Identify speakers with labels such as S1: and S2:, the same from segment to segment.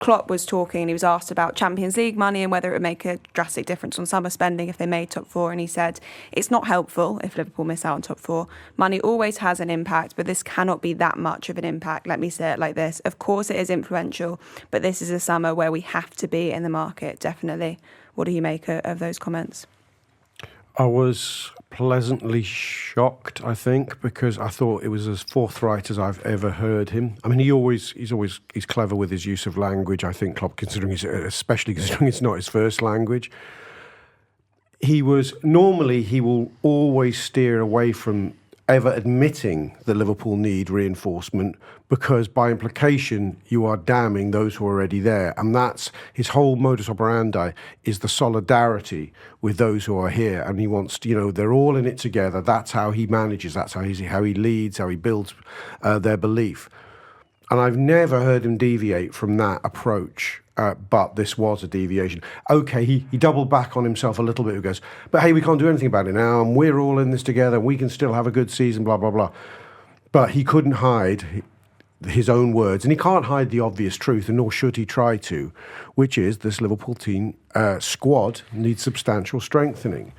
S1: Klopp was talking and he was asked about Champions League money and whether it would make a drastic difference on summer spending if they made top four. And he said, it's not helpful if Liverpool miss out on top four. Money always has an impact, but this cannot be that much of an impact. Let me say it like this. Of course it is influential, but this is a summer where we have to be in the market, definitely. What do you make of those comments?
S2: I was pleasantly shocked, I think, because I thought it was as forthright as I've ever heard him. I mean, he's clever with his use of language, I think, Klopp, especially considering it's not his first language. He will always steer away from ever admitting that Liverpool need reinforcement, because by implication you are damning those who are already there, and that's his whole modus operandi, is the solidarity with those who are here, and he wants to, they're all in it together. That's how he manages, that's how he leads, how he builds their belief. And I've never heard him deviate from that approach. But this was a deviation. Okay, he doubled back on himself a little bit. He goes, but hey, we can't do anything about it now, and we're all in this together. We can still have a good season, blah, blah, blah. But he couldn't hide his own words, and he can't hide the obvious truth, and nor should he try to, which is this Liverpool team squad needs substantial strengthening.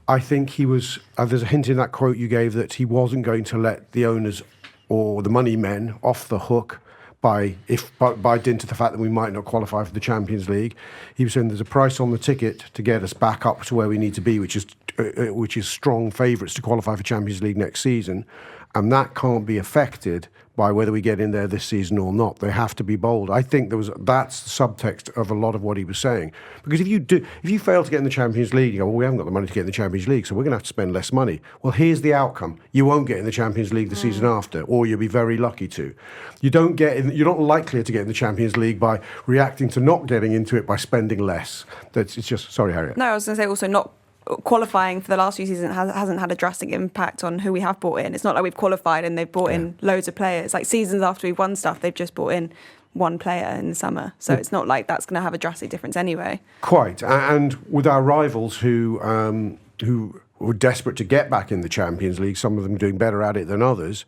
S2: I think he was, there's a hint in that quote you gave that he wasn't going to let the owners or the money men off the hook by dint of the fact that we might not qualify for the Champions League. He was saying there's a price on the ticket to get us back up to where we need to be, which is strong favourites to qualify for Champions League next season, and that can't be affected by whether we get in there this season or not. They have to be bold. I think that's the subtext of a lot of what he was saying. Because if you fail to get in the Champions League, you go, well, we haven't got the money to get in the Champions League, so we're going to have to spend less money. Well, here's the outcome. You won't get in the Champions League the season after, or you'll be very lucky to. You're not likely to get in the Champions League by reacting to not getting into it by spending less. It's just, sorry, Harriet.
S1: No, I was going to say also not qualifying for the last few seasons hasn't had a drastic impact on who we have brought in. It's not like we've qualified and they've brought in loads of players. Like seasons after we've won stuff, they've just brought in one player in the summer. So it's not like that's going to have a drastic difference anyway.
S2: Quite. And with our rivals who were desperate to get back in the Champions League, some of them doing better at it than others,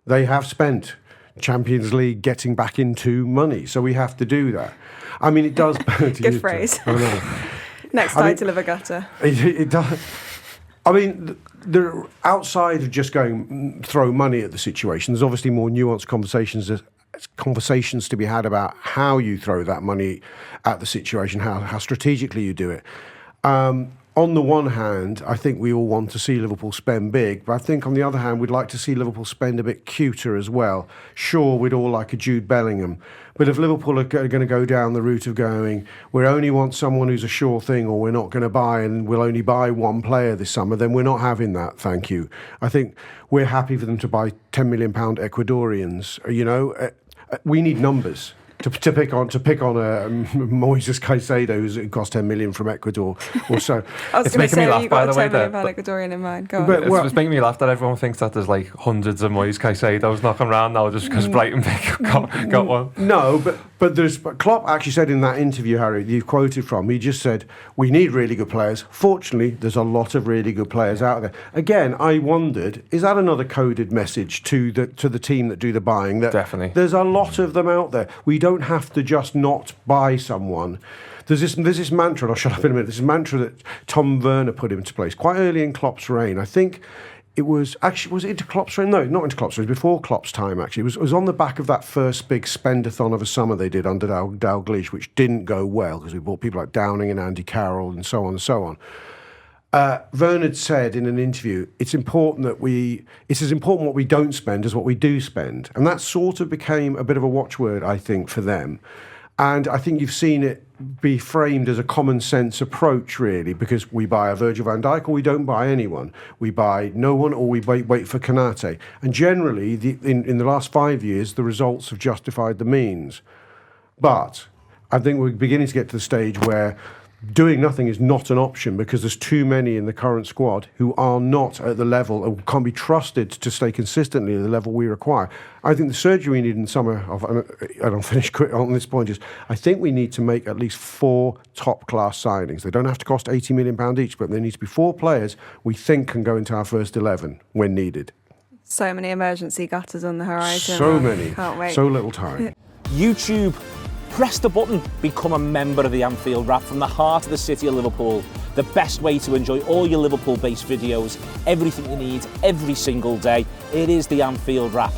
S2: they have spent Champions League getting back into money. So we have to do that. I mean, it does...
S1: Good phrase.
S2: I know.
S1: Next title of a gutter.
S2: It does. I mean, outside of just going throw money at the situation, there's obviously more nuanced conversations to be had about how you throw that money at the situation, how strategically you do it. On the one hand, I think we all want to see Liverpool spend big, but I think on the other hand, we'd like to see Liverpool spend a bit cuter as well. Sure, we'd all like a Jude Bellingham, but if Liverpool are going to go down the route of going, we only want someone who's a sure thing, or we're not going to buy and we'll only buy one player this summer, then we're not having that, thank you. I think we're happy for them to buy £10 million Ecuadorians. We need numbers. To pick on Moises Caicedo, who cost 10 million from Ecuador or so.
S1: It's making me laugh, by the way. Ecuadorian in mind. Go on.
S3: It's making me laugh that everyone thinks that there's like hundreds of Moises Caicedos knocking around now just because Brighton got one.
S2: No, but Klopp actually said in that interview, Harry, you've quoted from, he just said, we need really good players. Fortunately, there's a lot of really good players out there. Again, I wondered, is that another coded message to the team that do the buying? That
S3: definitely.
S2: There's a lot of them out there. We don't have to just not buy someone. There's this mantra, and I'll shut up in a minute, this mantra that Tom Werner put into place quite early in Klopp's reign. I think it was it into Klopp's reign? No, not into Klopp's reign, before Klopp's time actually. It was on the back of that first big spendathon of a summer they did under Dalglish, which didn't go well because we bought people like Downing and Andy Carroll and so on and so on. Werner had said in an interview, it's as important what we don't spend as what we do spend. And that sort of became a bit of a watchword, I think, for them. And I think you've seen it be framed as a common sense approach, really, because we buy a Virgil van Dijk or we don't buy anyone. We buy no one or we wait for Konate. And generally, in the last 5 years, the results have justified the means. But I think we're beginning to get to the stage where doing nothing is not an option because there's too many in the current squad who are not at the level and can't be trusted to stay consistently at the level we require. I think the surgery we need in summer, and I'll finish quick on this point, is I think we need to make at least 4 top-class signings. They don't have to cost £80 million each, but they need to be 4 players we think can go into our first 11 when needed.
S1: So many emergency gutters on the horizon.
S2: So many.
S1: Can't wait.
S2: So little time.
S4: YouTube Press the button, become a member of the Anfield Wrap from the heart of the city of Liverpool. The best way to enjoy all your Liverpool-based videos, everything you need, every single day. It is the Anfield Wrap.